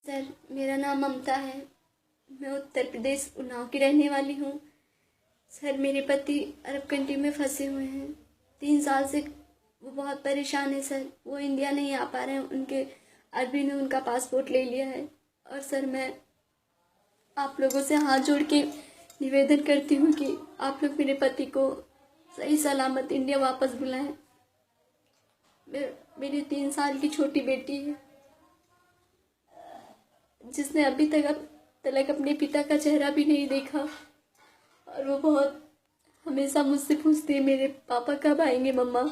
Sir, मेरा नाम ममता है। मैं उत्तर प्रदेश उन्नाव की रहने वाली हूँ। सर, मेरे पति अरब कंट्री में फंसे हुए हैं। 3 साल से वो बहुत परेशान है सर। वो इंडिया नहीं आ पा रहे हैं। उनके अरबी ने उनका पासपोर्ट ले लिया है। और सर, मैं आप लोगों से हाथ जोड़ के निवेदन करती हूँ कि आप लोग मेरे पति को सही सलामत इंडिया वापस बुलाएं। मेरी 3 साल की छोटी बेटी है, जिसने अभी तक अपने पिता का चेहरा भी नहीं देखा। और वो बहुत हमेशा मुझसे पूछती है, मेरे पापा कब आएंगे मम्मा।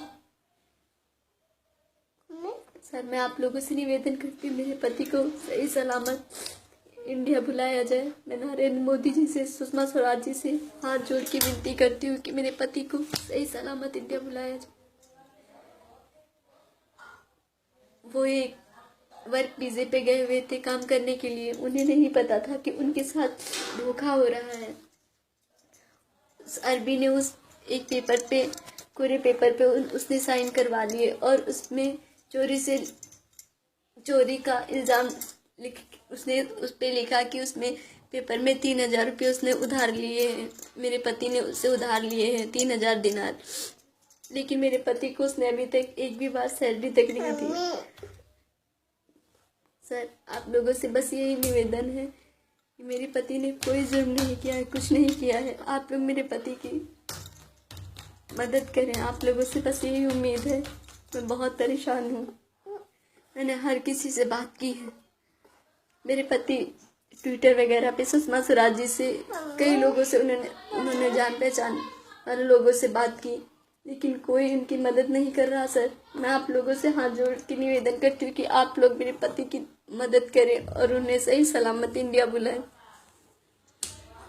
सर, मैं आप लोगों से निवेदन करती हूँ, मेरे पति को सही सलामत इंडिया बुलाया जाए। मैं नरेंद्र मोदी जी से, सुषमा स्वराज जी से हाथ जोड़ के विनती करती हूँ कि मेरे पति को सही सलामत इंडिया बुलाया जाए। वो एक वर्क वीजे पे गए हुए थे काम करने के लिए। उन्हें नहीं पता था कि उनके साथ धोखा हो रहा है। उस अरबी ने उस एक पेपर पे, कोरे पेपर पे उसने साइन करवा लिए और उसमें चोरी का इल्ज़ाम उसने उस पे लिखा कि उसमें पेपर में 3,000 रुपये उसने उधार लिए हैं। मेरे पति ने उससे उधार लिए हैं 3,000 दिनार। लेकिन मेरे पति को उसने अभी तक एक भी बार सैलरी तक नहीं दी। सर, आप लोगों से बस यही निवेदन है कि मेरे पति ने कोई जुर्म नहीं किया है, कुछ नहीं किया है। आप लोग मेरे पति की मदद करें। आप लोगों से बस यही उम्मीद है। मैं बहुत परेशान हूँ। मैंने हर किसी से बात की है। मेरे पति ट्विटर वगैरह पे सुषमा स्वराज जी से, कई लोगों से उन्होंने जान पहचान वाले लोगों से बात की, लेकिन कोई उनकी मदद नहीं कर रहा। सर, मैं आप लोगों से हाथ जोड़ के निवेदन करती हूँ कि आप लोग मेरे पति की मदद करें और उन्हें सही सलामत इंडिया बुलाएं।